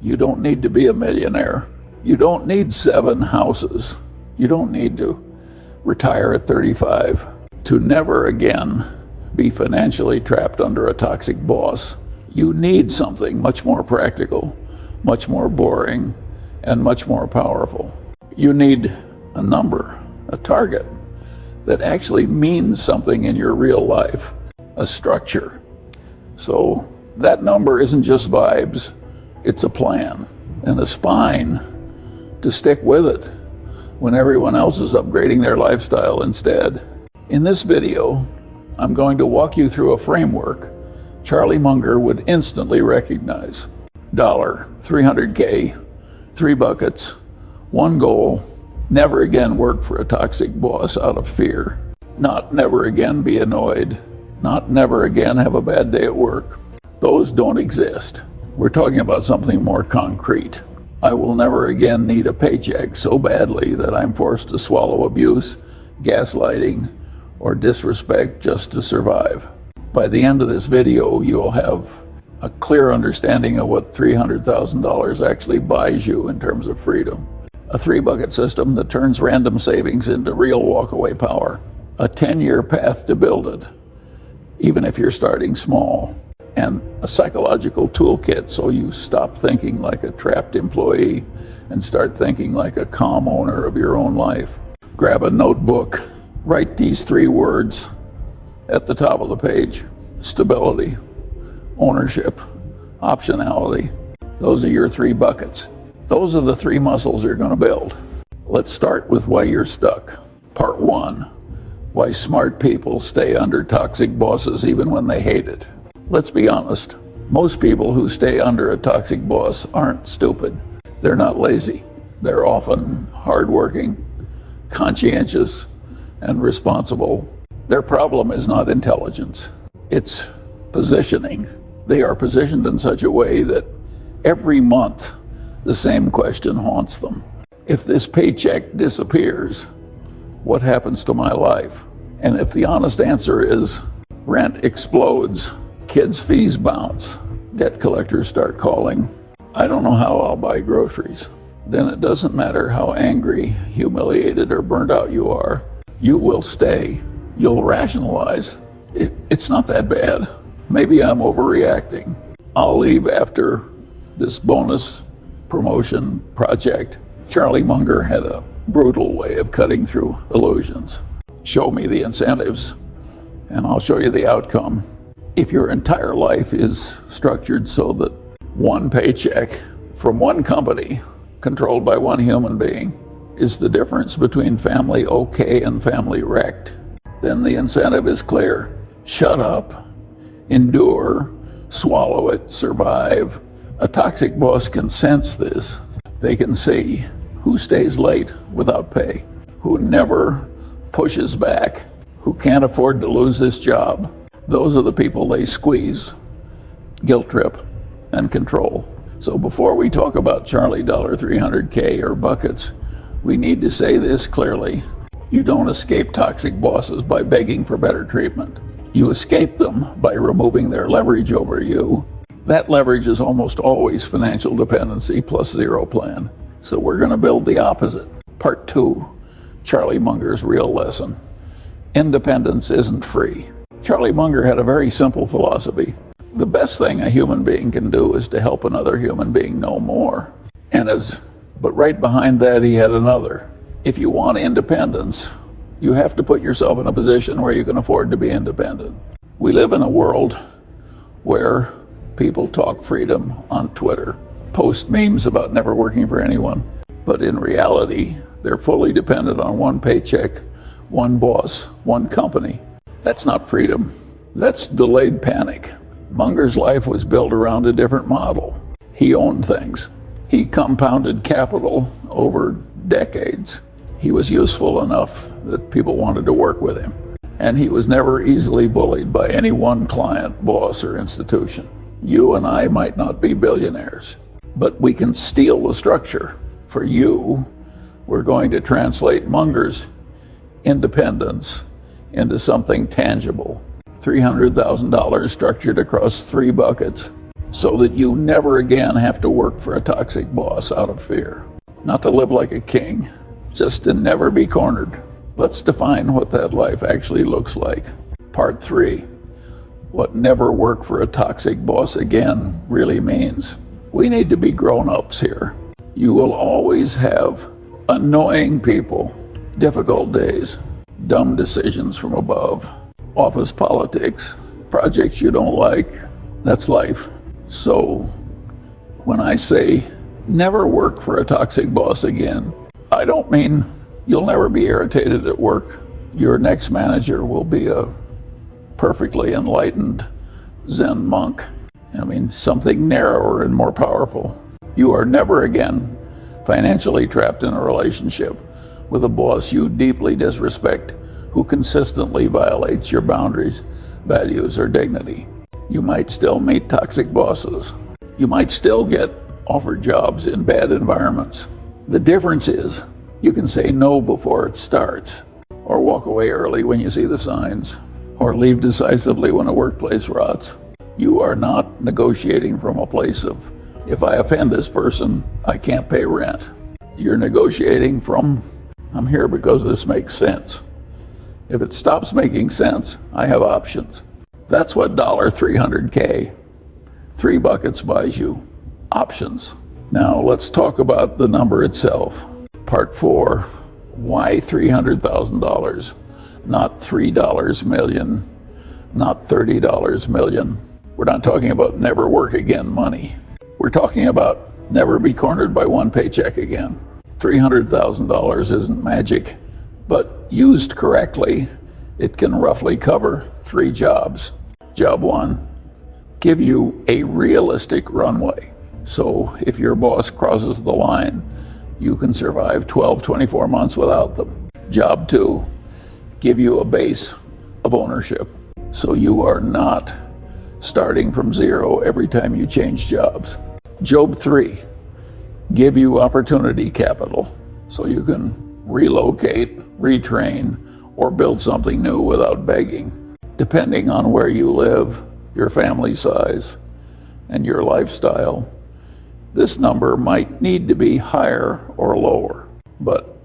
You don't need to be a millionaire. You don't need 7 houses. You don't need to retire at 35 to never again be financially trapped under a toxic boss. You need something much more practical, much more boring, and much more powerful. You need a number, a target that actually means something in your real life, a structure. So that number isn't just vibes, it's a plan and a spine to stick with it when everyone else is upgrading their lifestyle instead. In this video, I'm going to walk you through a framework Charlie Munger would instantly recognize. Dollar, 300K, 3 buckets, 1 goal, never again work for a toxic boss out of fear. Not never again be annoyed. Not never again have a bad day at work. Those don't exist. We're talking about something more concrete. I will never again need a paycheck so badly that I'm forced to swallow abuse, gaslighting, or disrespect just to survive. By the end of this video, you'll have a clear understanding of what $300,000 actually buys you in terms of freedom. A 3-bucket system that turns random savings into real walkaway power. A 10-year path to build it, even if you're starting small. And a psychological toolkit so you stop thinking like a trapped employee and start thinking like a calm owner of your own life. Grab a notebook, write these 3 words at the top of the page: stability, ownership, optionality. Those are your 3 buckets. Those are the 3 muscles you're going to build. Let's start with why you're stuck. Part 1, why smart people stay under toxic bosses even when they hate it. Let's be honest, most people who stay under a toxic boss aren't stupid. They're not lazy. They're often hardworking, conscientious, and responsible. Their problem is not intelligence. It's positioning. They are positioned in such a way that every month the same question haunts them. If this paycheck disappears, what happens to my life? And if the honest answer is rent explodes, kids' fees bounce, debt collectors start calling, I don't know how I'll buy groceries, then it doesn't matter how angry, humiliated, or burnt out you are, you will stay. You'll rationalize. It's not that bad. Maybe I'm overreacting. I'll leave after this bonus promotion project. Charlie Munger had a brutal way of cutting through illusions. Show me the incentives, and I'll show you the outcome. If your entire life is structured so that one paycheck from one company, controlled by one human being, is the difference between family okay and family wrecked, then the incentive is clear. Shut up, endure, swallow it, survive. A toxic boss can sense this. They can see who stays late without pay, who never pushes back, who can't afford to lose this job. Those are the people they squeeze, guilt trip, and control. So before we talk about Charlie $300K or buckets, we need to say this clearly. You don't escape toxic bosses by begging for better treatment. You escape them by removing their leverage over you. That leverage is almost always financial dependency plus 0 plan. So we're going to build the opposite. Part 2, Charlie Munger's real lesson. Independence isn't free. Charlie Munger had a very simple philosophy. The best thing a human being can do is to help another human being know more. But right behind that, he had another. If you want independence, you have to put yourself in a position where you can afford to be independent. We live in a world where people talk freedom on Twitter, post memes about never working for anyone, but in reality, they're fully dependent on one paycheck, one boss, one company. That's not freedom. That's delayed panic. Munger's life was built around a different model. He owned things. He compounded capital over decades. He was useful enough that people wanted to work with him. And he was never easily bullied by any one client, boss, or institution. You and I might not be billionaires, but we can steal the structure. For you, we're going to translate Munger's independence into something tangible. $300,000 structured across 3 buckets. so that you never again have to work for a toxic boss out of fear. Not to live like a king, just to never be cornered. Let's define what that life actually looks like. Part 3, what never work for a toxic boss again really means. We need to be grown-ups here. You will always have annoying people, difficult days, dumb decisions from above, office politics, projects you don't like. That's life. So when I say never work for a toxic boss again, I don't mean you'll never be irritated at work. Your next manager will be a perfectly enlightened Zen monk. I mean, something narrower and more powerful. You are never again financially trapped in a relationship with a boss you deeply disrespect who consistently violates your boundaries, values, or dignity. You might still meet toxic bosses. You might still get offered jobs in bad environments. The difference is you can say no before it starts, or walk away early when you see the signs, or leave decisively when a workplace rots. You are not negotiating from a place of, if I offend this person, I can't pay rent. You're negotiating from, I'm here because this makes sense. If it stops making sense, I have options. That's what $300K, 3 buckets buys you. Options. Now let's talk about the number itself. Part 4, why $300,000? Not $3 million, not $30 million. We're not talking about never work again money. We're talking about never be cornered by one paycheck again. $300,000 isn't magic, but used correctly, it can roughly cover 3 jobs. Job 1, give you a realistic runway. So if your boss crosses the line, you can survive 12, 24 months without them. Job 2, give you a base of ownership. So you are not starting from zero every time you change jobs. Job 3, give you opportunity capital so you can relocate, retrain, or build something new without begging. Depending on where you live, your family size, and your lifestyle, this number might need to be higher or lower. But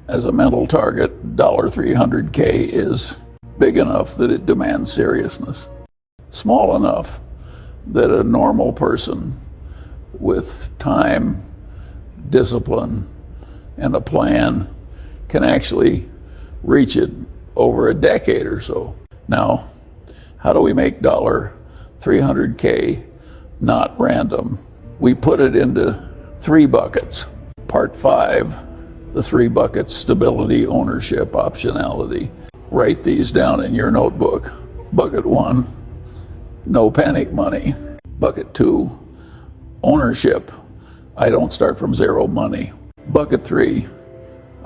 as a mental target, $300K is big enough that it demands seriousness. Small enough that a normal person with time, discipline, and a plan can actually reach it over a decade or so. Now, how do we make $300K not random? We put it into 3 buckets. Part 5, the 3 buckets: stability, ownership, optionality. Write these down in your notebook. Bucket 1, no panic money. Bucket 2, ownership. I don't start from zero money. Bucket 3,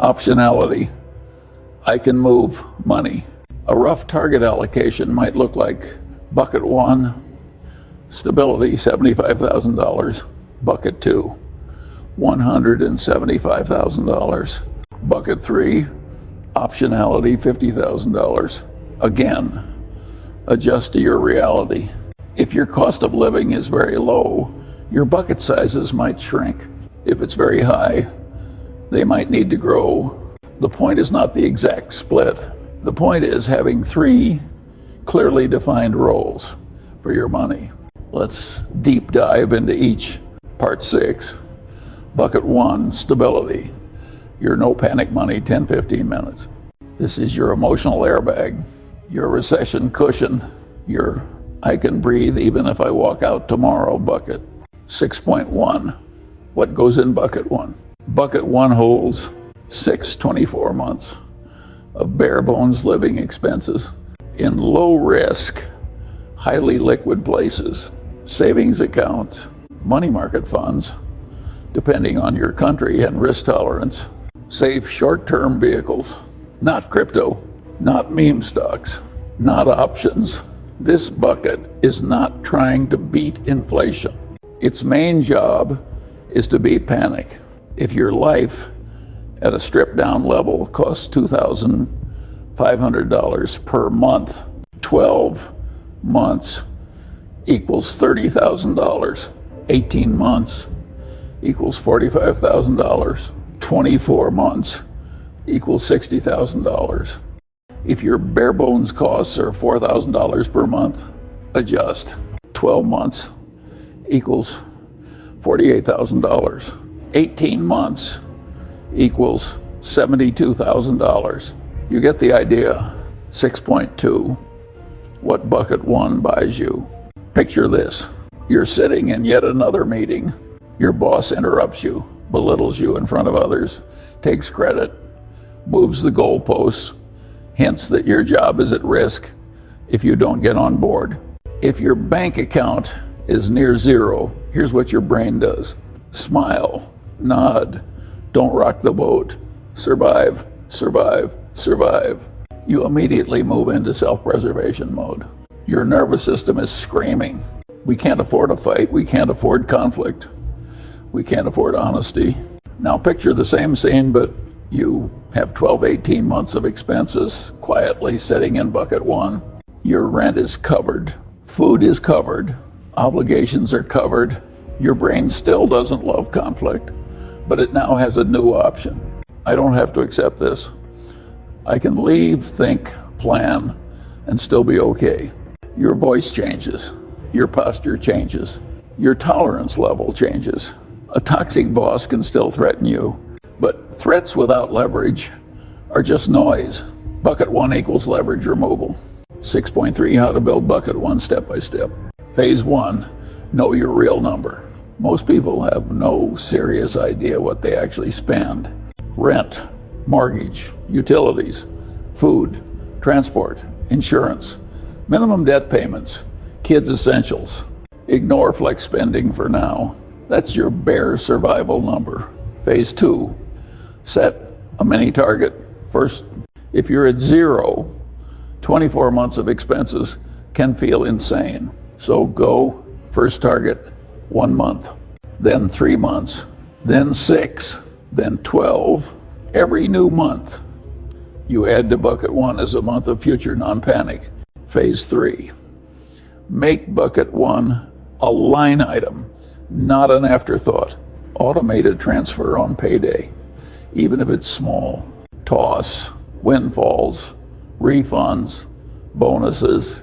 optionality. I can move money. A rough target allocation might look like bucket 1, stability, $75,000. Bucket 2, $175,000. Bucket 3, optionality, $50,000. Again, adjust to your reality. If your cost of living is very low, your bucket sizes might shrink. If it's very high, they might need to grow. The point is not the exact split. The point is having 3 clearly defined roles for your money. Let's deep dive into each. Part 6, bucket 1, stability. Your no panic money, 10, 15 minutes. This is your emotional airbag, your recession cushion, your I can breathe even if I walk out tomorrow bucket. 6.1, what goes in bucket 1? Bucket 1 holds 24 months of bare bones living expenses in low risk, highly liquid places, savings accounts, money market funds, depending on your country and risk tolerance, safe short-term vehicles, not crypto, not meme stocks, not options. This bucket is not trying to beat inflation. Its main job is to beat panic. If your life at a stripped down level costs $2,500 per month, 12 months equals $30,000. 18 months equals $45,000. 24 months equals $60,000. If your bare bones costs are $4,000 per month, adjust. 12 months equals $48,000. 18 months equals $72,000. You get the idea. 6.2, what bucket one buys you. Picture this. You're sitting in yet another meeting. Your boss interrupts you, belittles you in front of others, takes credit, moves the goalposts, hints that your job is at risk if you don't get on board. If your bank account is near zero, here's what your brain does. Smile, nod, don't rock the boat, survive, survive, survive. You immediately move into self-preservation mode. Your nervous system is screaming. We can't afford a fight, we can't afford conflict, we can't afford honesty. Now picture the same scene, but you have 12, 18 months of expenses quietly sitting in bucket one. Your rent is covered, food is covered, obligations are covered. Your brain still doesn't love conflict, but it now has a new option. I don't have to accept this. I can leave, think, plan, and still be okay. Your voice changes, your posture changes, your tolerance level changes. A toxic boss can still threaten you, but threats without leverage are just noise. Bucket one equals leverage removal. 6.3, how to build bucket one step by step. Phase one, know your real number. Most people have no serious idea what they actually spend. Rent, mortgage, utilities, food, transport, insurance, minimum debt payments, kids' essentials. Ignore flex spending for now. That's your bare survival number. Phase two, set a mini target. First, if you're at zero, 24 months of expenses can feel insane. So go, first target, 1 month, then 3 months, then 6, then 12. Every new month, you add to bucket one as a month of future non-panic. Phase three, make bucket one a line item, not an afterthought. Automated transfer on payday, even if it's small. Toss, windfalls, refunds, bonuses,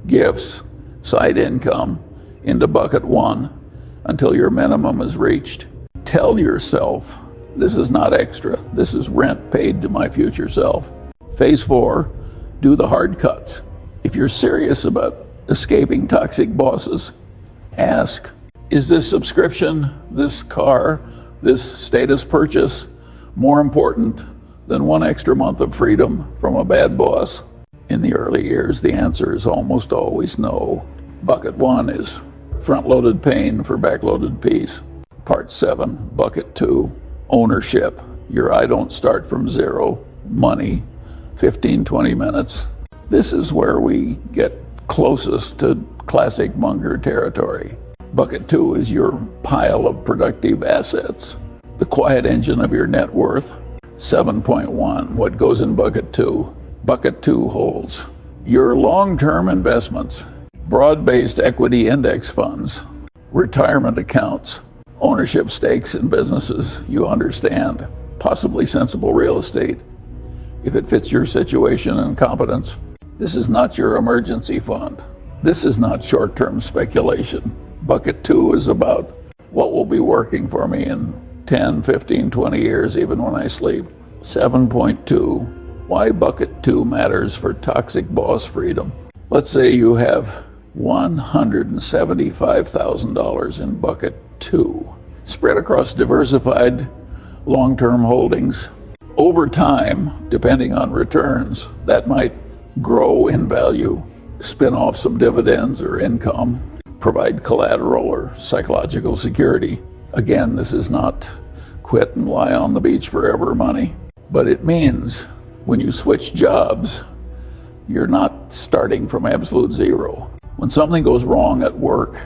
gifts, side income into bucket one until your minimum is reached. Tell yourself, this is not extra. This is rent paid to my future self. Phase four, do the hard cuts. If you're serious about escaping toxic bosses, ask, is this subscription, this car, this status purchase more important than 1 extra month of freedom from a bad boss? In the early years, the answer is almost always no. Bucket one is front-loaded pain for back-loaded peace. Part 7, bucket 2, ownership. Your I don't start from zero, money, 15, 20 minutes. This is where we get closest to classic Munger territory. Bucket 2 is your pile of productive assets, the quiet engine of your net worth. 7.1, what goes in bucket 2? Bucket 2 holds your long-term investments, broad-based equity index funds, retirement accounts, ownership stakes in businesses you understand, possibly sensible real estate, if it fits your situation and competence. This is not your emergency fund. This is not short-term speculation. Bucket 2 is about what will be working for me in 10, 15, 20 years, even when I sleep. 7.2, why bucket 2 matters for toxic boss freedom. Let's say you have $175,000 in bucket 2, spread across diversified long-term holdings. Over time, depending on returns, that might grow in value, spin off some dividends or income, provide collateral or psychological security. Again, this is not quit and lie on the beach forever money, but it means when you switch jobs, you're not starting from absolute zero. When something goes wrong at work,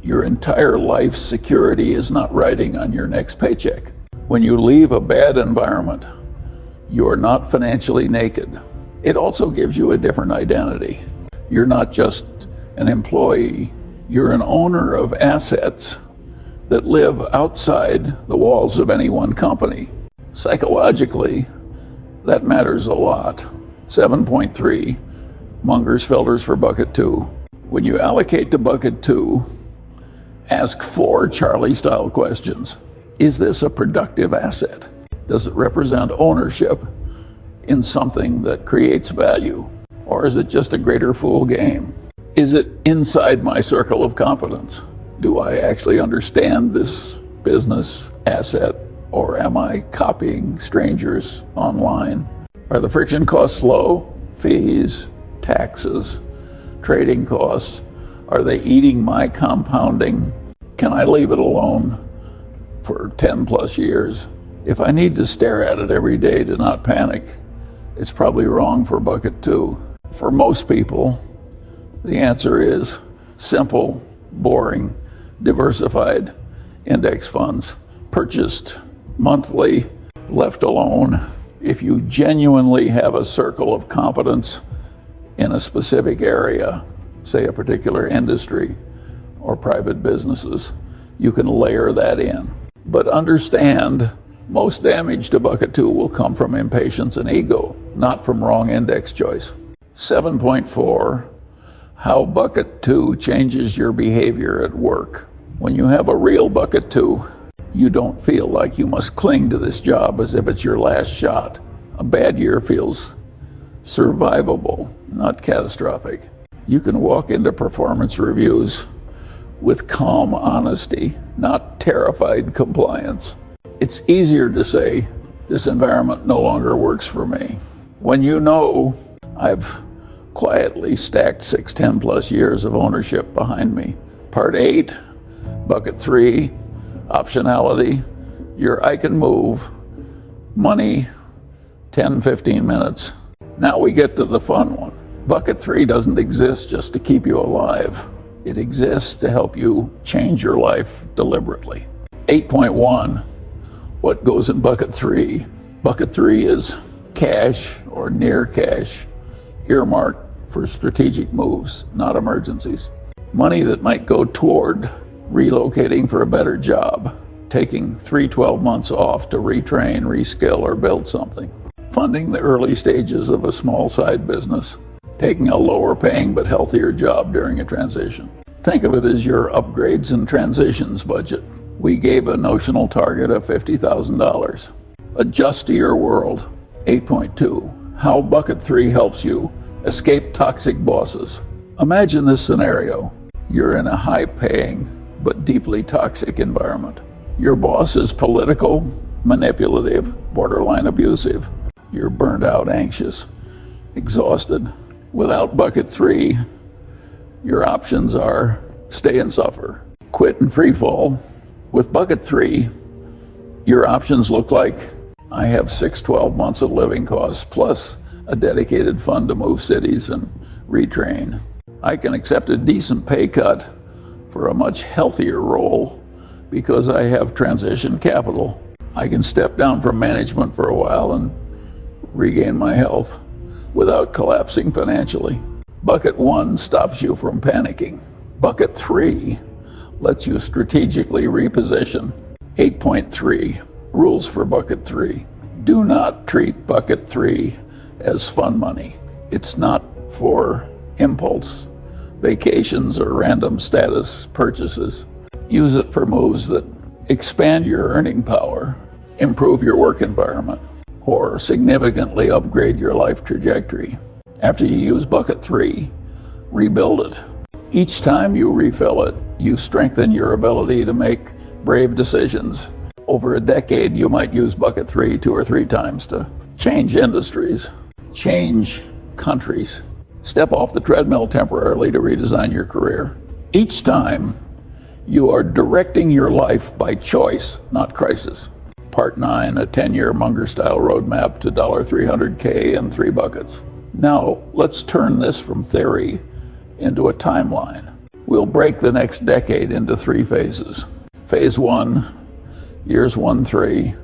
your entire life's security is not riding on your next paycheck. When you leave a bad environment, you're not financially naked. It also gives you a different identity. You're not just an employee. You're an owner of assets that live outside the walls of any one company. Psychologically, that matters a lot. 7.3, Munger's filters for bucket 2. When you allocate to bucket 2, ask 4 Charlie-style questions. Is this a productive asset? Does it represent ownership in something that creates value? Or is it just a greater fool game? Is it inside my circle of competence? Do I actually understand this business asset, or am I copying strangers online? Are the friction costs low? Fees, taxes, trading costs, are they eating my compounding? Can I leave it alone for 10 plus years? If I need to stare at it every day to not panic, it's probably wrong for bucket 2. For most people, the answer is simple, boring, diversified index funds, purchased monthly, left alone. If you genuinely have a circle of competence in a specific area, say a particular industry or private businesses, you can layer that in. But understand, most damage to bucket 2 will come from impatience and ego, not from wrong index choice. 7.4, how bucket 2 changes your behavior at work. When you have a real bucket 2, you don't feel like you must cling to this job as if it's your last shot. A bad year feels survivable, not catastrophic. You can walk into performance reviews with calm honesty, not terrified compliance. It's easier to say, this environment no longer works for me. When you know, I've quietly stacked 10 plus years of ownership behind me. Part 8, bucket 3, optionality, your I can move, money, 10, 15 minutes. Now we get to the fun one. Bucket 3 doesn't exist just to keep you alive. It exists to help you change your life deliberately. 8.1, what goes in bucket 3? Bucket 3 is cash or near cash, earmarked for strategic moves, not emergencies. Money that might go toward relocating for a better job, taking 12 months off to retrain, reskill, or build something, funding the early stages of a small side business, taking a lower paying but healthier job during a transition. Think of it as your upgrades and transitions budget. We gave a notional target of $50,000. Adjust to your world. 8.2, how bucket 3 helps you escape toxic bosses. Imagine this scenario. You're in a high-paying but deeply toxic environment. Your boss is political, manipulative, borderline abusive. You're burned out, anxious, exhausted. Without bucket 3, your options are stay and suffer, quit and free fall. With bucket 3, your options look like I have 12 months of living costs plus a dedicated fund to move cities and retrain. I can accept a decent pay cut for a much healthier role because I have transition capital. I can step down from management for a while and regain my health without collapsing financially. Bucket 1 stops you from panicking. Bucket 3 lets you strategically reposition. 8.3, rules for bucket 3. Do not treat bucket 3 as fun money. It's not for impulse, vacations, or random status purchases. Use it for moves that expand your earning power, improve your work environment, or significantly upgrade your life trajectory. After you use bucket 3, rebuild it. Each time you refill it, you strengthen your ability to make brave decisions. Over a decade, you might use bucket 3 2 or 3 times to change industries, change countries, step off the treadmill temporarily to redesign your career. Each time, you are directing your life by choice, not crisis. Part 9, a 10-year Munger-style roadmap to $300K in 3 buckets. Now, let's turn this from theory into a timeline. We'll break the next decade into 3 phases. Phase 1, years 1-3,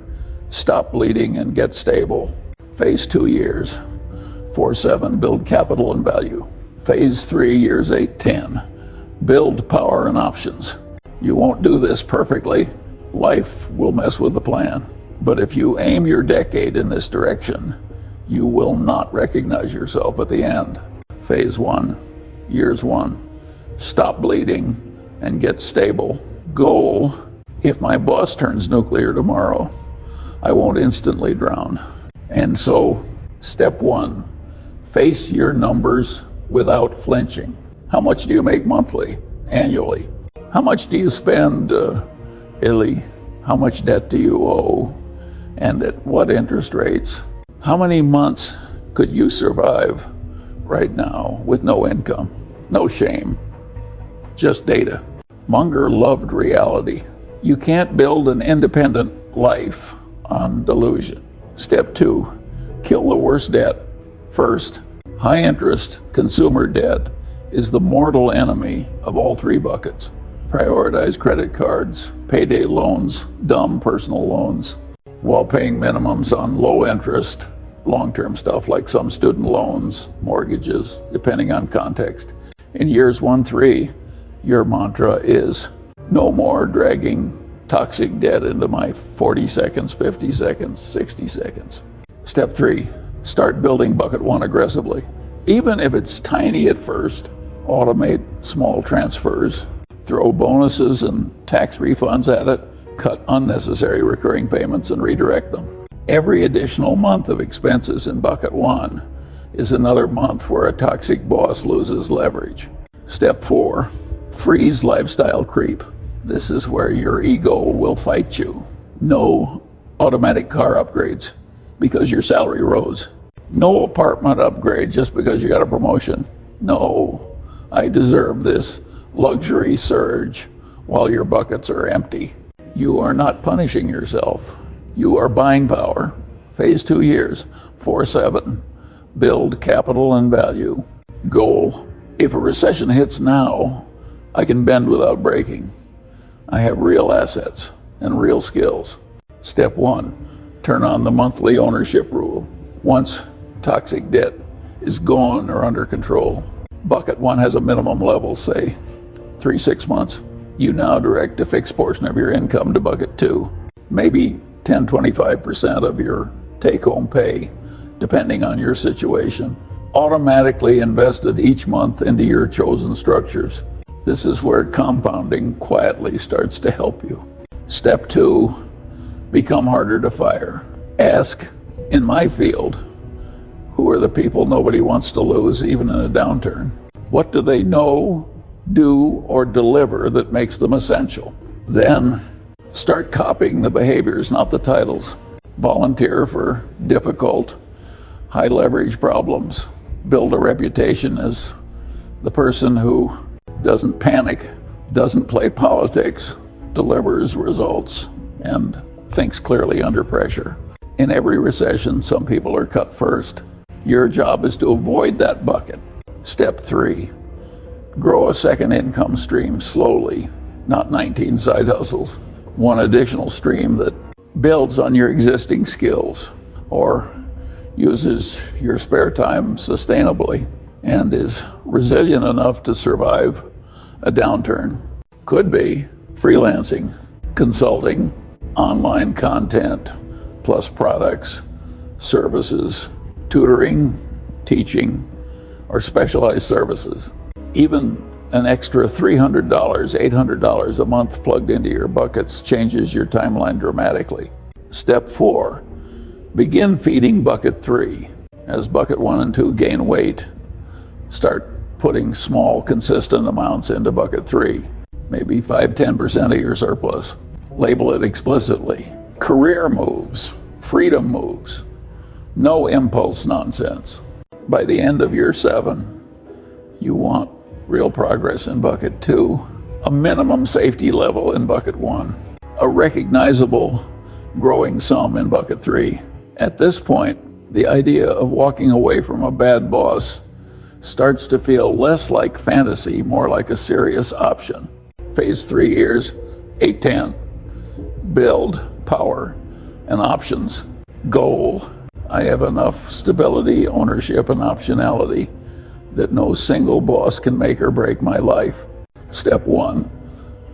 stop bleeding and get stable. Phase 2 years, 4-7, build capital and value. Phase 3, years 8, 10. Build power and options. You won't do this perfectly. Life will mess with the plan. But if you aim your decade in this direction, you will not recognize yourself at the end. Phase 1, years 1. Stop bleeding and get stable. Goal: if my boss turns nuclear tomorrow, I won't instantly drown. And so, step 1, face your numbers without flinching. How much do you make monthly, annually? How much do you spend illy? How much debt do you owe? And at what interest rates? How many months could you survive right now with no income? No shame, just data. Munger loved reality. You can't build an independent life on delusion. Step 2, kill the worst debt first. High interest consumer debt is the mortal enemy of all 3 buckets. Prioritize credit cards, payday loans, dumb personal loans, while paying minimums on low interest, long-term stuff like some student loans, mortgages, depending on context. In years 1, 3, your mantra is no more dragging toxic debt into my 40 seconds, 50 seconds, 60 seconds. Step 3, start building bucket 1 aggressively. Even if it's tiny at first, automate small transfers, throw bonuses and tax refunds at it, cut unnecessary recurring payments and redirect them. Every additional month of expenses in bucket 1 is another month where a toxic boss loses leverage. Step 4, freeze lifestyle creep. This is where your ego will fight you. No automatic car upgrades because your salary rose. No apartment upgrade just because you got a promotion. No, I deserve this luxury surge while your buckets are empty. You are not punishing yourself. You are buying power. Phase 2, years 4, 7. Build capital and value. Goal: if a recession hits now, I can bend without breaking. I have real assets and real skills. Step 1, turn on the monthly ownership rule. Once toxic debt is gone or under control, bucket 1 has a minimum level, say 3-6 months. You now direct a fixed portion of your income to bucket 2, maybe 10-25% of your take-home pay, depending on your situation, automatically invested each month into your chosen structures. This is where compounding quietly starts to help you. Step 2, become harder to fire. Ask, in my field, who are the people nobody wants to lose, even in a downturn? What do they know, do, or deliver that makes them essential? Then start copying the behaviors, not the titles. Volunteer for difficult, high leverage problems. Build a reputation as the person who doesn't panic, doesn't play politics, delivers results, and thinks clearly under pressure. In every recession, some people are cut first. Your job is to avoid that bucket. Step 3, grow a second income stream slowly, not 19 side hustles. One additional stream that builds on your existing skills or uses your spare time sustainably and is resilient enough to survive a downturn. Could be freelancing, consulting, online content, plus products, services, tutoring, teaching, or specialized services. Even an extra $300, $800 a month plugged into your buckets changes your timeline dramatically. Step 4, begin feeding bucket 3. As bucket 1 and 2 gain weight, start putting small, consistent amounts into bucket 3, maybe 5-10% of your surplus. Label it explicitly. Career moves, freedom moves, no impulse nonsense. By the end of year 7, you want real progress in bucket 2, a minimum safety level in bucket 1, a recognizable growing sum in bucket 3. At this point, the idea of walking away from a bad boss starts to feel less like fantasy, more like a serious option. Phase 3, years 8-10. Build power and options. Goal: I have enough stability, ownership, and optionality that no single boss can make or break my life. Step 1.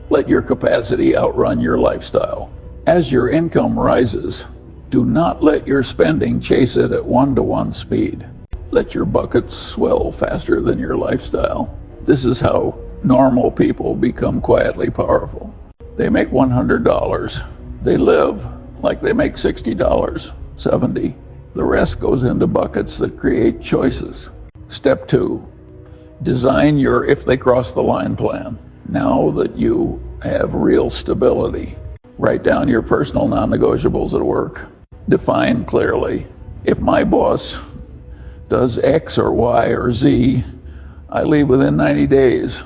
Let your capacity outrun your lifestyle. As your income rises, do not let your spending chase it at 1-to-1 speed. Let your buckets swell faster than your lifestyle. This is how normal people become quietly powerful. They make $100. They live like they make $60, $70. The rest goes into buckets that create choices. Step 2. Design your if they cross the line plan. Now that you have real stability, write down your personal non-negotiables at work. Define clearly. If my boss does X or Y or Z, I leave within 90 days.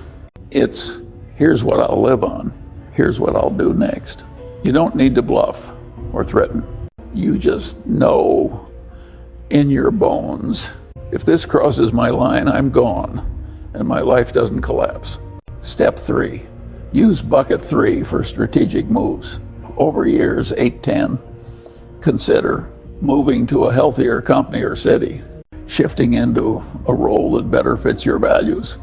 It's, here's what I'll live on. Here's what I'll do next. You don't need to bluff or threaten. You just know in your bones, if this crosses my line, I'm gone, and my life doesn't collapse. Step 3. Use bucket 3 for strategic moves. Over years 8-10, consider moving to a healthier company or city, shifting into a role that better fits your values,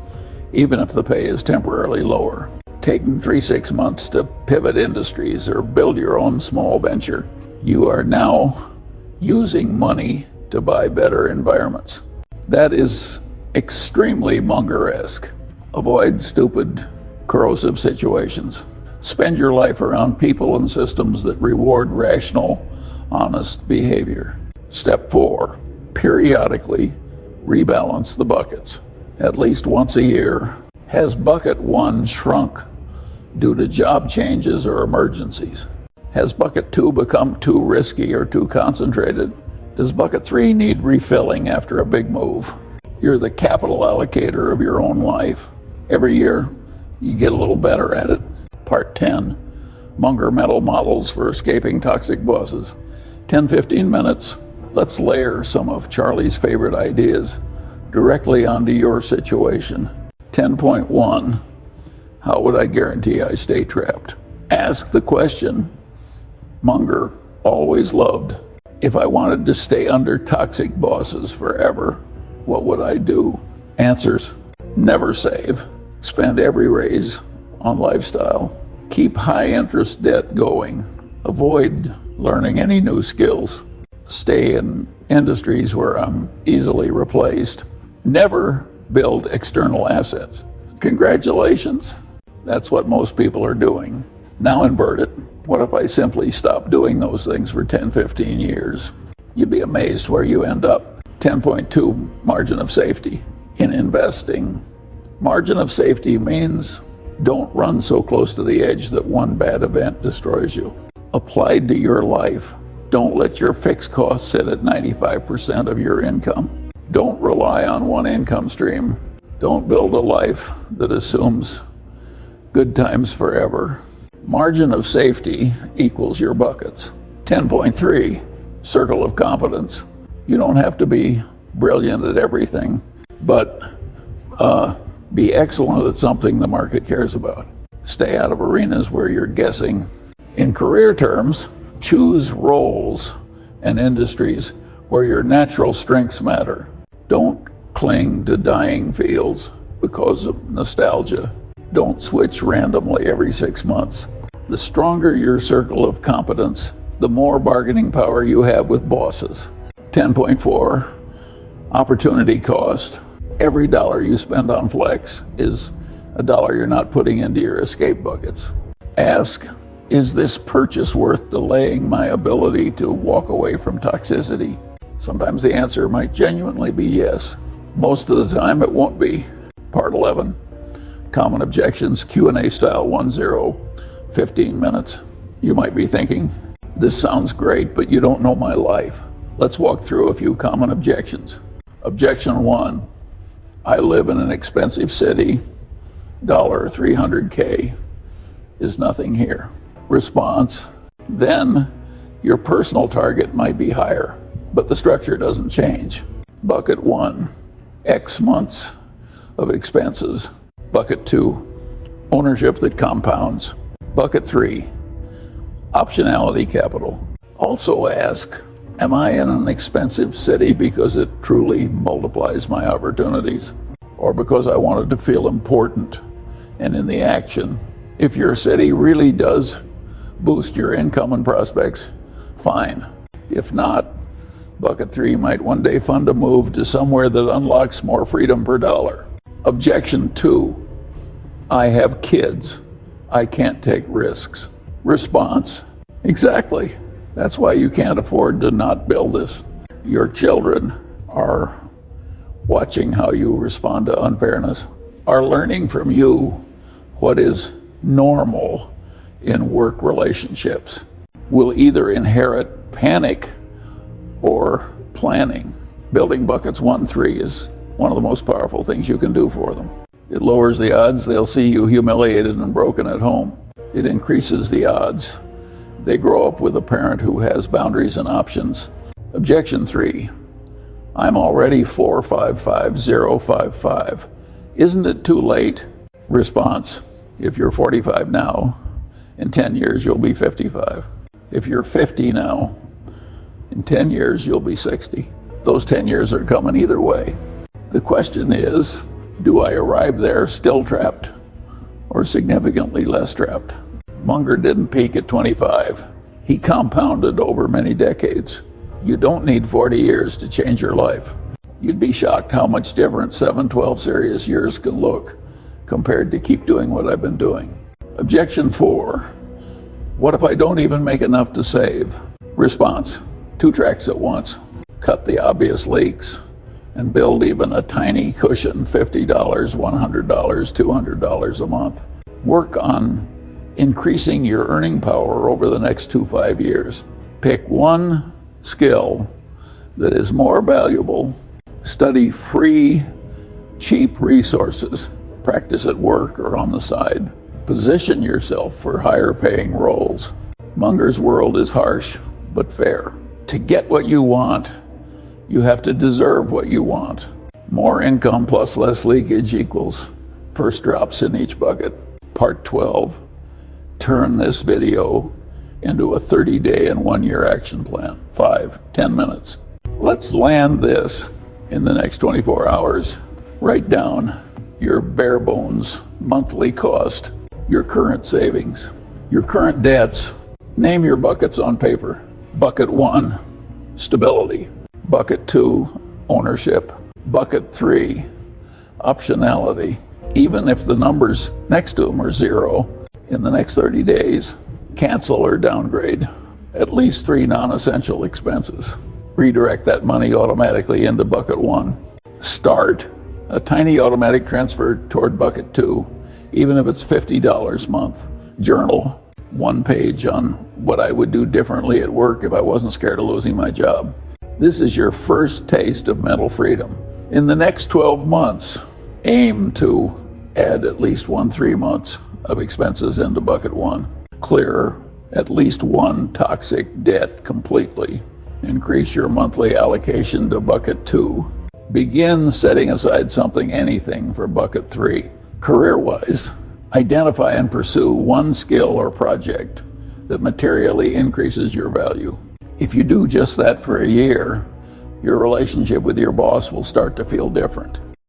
even if the pay is temporarily lower. Taking 3-6 months to pivot industries or build your own small venture. You are now using money to buy better environments. That is extremely Munger-esque. Avoid stupid, corrosive situations. Spend your life around people and systems that reward rational, honest behavior. Step 4. Periodically rebalance the buckets. At least once a year. Has bucket 1 shrunk due to job changes or emergencies? Has bucket 2 become too risky or too concentrated? Does bucket 3 need refilling after a big move? You're the capital allocator of your own life. Every year, you get a little better at it. Part 10, Munger mental models for escaping toxic bosses. 10-15 minutes. Let's layer some of Charlie's favorite ideas directly onto your situation. 10.1, how would I guarantee I stay trapped? Ask the question Munger always loved. If I wanted to stay under toxic bosses forever, what would I do? Answers: never save. Spend every raise on lifestyle. Keep high interest debt going. Avoid learning any new skills. Stay in industries where I'm easily replaced. Never build external assets. Congratulations. That's what most people are doing. Now invert it. What if I simply stop doing those things for 10-15 years? You'd be amazed where you end up. 10.2, margin of safety. In investing, margin of safety means don't run so close to the edge that one bad event destroys you. Applied to your life, don't let your fixed costs sit at 95% of your income. Don't rely on one income stream. Don't build a life that assumes good times forever. Margin of safety equals your buckets. 10.3, circle of competence. You don't have to be brilliant at everything, but be excellent at something the market cares about. Stay out of arenas where you're guessing. In career terms, choose roles and industries where your natural strengths matter. Don't cling to dying fields because of nostalgia. Don't switch randomly every 6 months. The stronger your circle of competence, the more bargaining power you have with bosses. 10.4, opportunity cost. Every dollar you spend on flex is a dollar you're not putting into your escape buckets. Ask, is this purchase worth delaying my ability to walk away from toxicity? Sometimes the answer might genuinely be yes. Most of the time it won't be. Part 11, common objections, Q&A style 1-0, 15 minutes. You might be thinking, this sounds great, but you don't know my life. Let's walk through a few common objections. Objection 1, I live in an expensive city. $300K is nothing here. Response, then your personal target might be higher, but the structure doesn't change. Bucket 1, X months of expenses. Bucket 2, ownership that compounds. Bucket 3, optionality capital. Also ask, am I in an expensive city because it truly multiplies my opportunities? or because I wanted to feel important and in the action. If your city really does boost your income and prospects, fine. If not, bucket 3 might one day fund a move to somewhere that unlocks more freedom per dollar. Objection 2, I have kids. I can't take risks. Response, exactly. That's why you can't afford to not build this. Your children are watching how you respond to unfairness, are learning from you what is normal in work relationships, will either inherit panic or planning. Building buckets 1-3 is one of the most powerful things you can do for them. It lowers the odds they'll see you humiliated and broken at home. It increases the odds they grow up with a parent who has boundaries and options. Objection 3, I'm already 455,055. Isn't it too late? Response, if you're 45 now, in 10 years you'll be 55. If you're 50 now, in 10 years you'll be 60. Those 10 years are coming either way. The question is, do I arrive there still trapped or significantly less trapped? Munger didn't peak at 25. He compounded over many decades. You don't need 40 years to change your life. You'd be shocked how much different 7-12 serious years can look compared to keep doing what I've been doing. Objection 4, what if I don't even make enough to save? Response, 2 tracks at once. Cut the obvious leaks and build even a tiny cushion, $50, $100, $200 a month. Work on increasing your earning power over the next 2-5 years. Pick one skill that is more valuable. Study free, cheap resources. Practice at work or on the side. Position yourself for higher paying roles. Munger's world is harsh, but fair. To get what you want, you have to deserve what you want. More income plus less leakage equals first drops in each bucket. Part 12. Turn this video into a 30-day and 1-year action plan. 5-10 minutes. Let's land this in the next 24 hours. Write down your bare bones monthly cost, your current savings, your current debts. Name your buckets on paper. Bucket 1, stability. Bucket 2, ownership. Bucket 3, optionality. Even if the numbers next to them are 0, in the next 30 days, cancel or downgrade at least 3 non-essential expenses. Redirect that money automatically into bucket 1. Start a tiny automatic transfer toward bucket 2, even if it's $50 a month. Journal 1 page on what I would do differently at work if I wasn't scared of losing my job. This is your first taste of mental freedom. In the next 12 months, aim to add at least 3 months of expenses into bucket 1. Clear at least 1 toxic debt completely. Increase your monthly allocation to bucket 2. Begin setting aside anything for bucket 3. Career-wise, identify and pursue 1 skill or project that materially increases your value. If you do just that for a year, your relationship with your boss will start to feel different.